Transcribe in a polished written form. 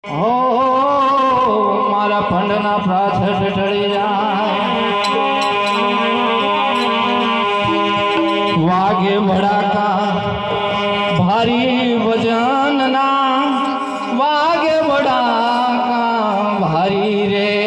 હો મારા ફંડના પ્રાછટ ઢળી જાય વાગે વડાકા ભારી વજનના વાગે વડાકા ભારી રે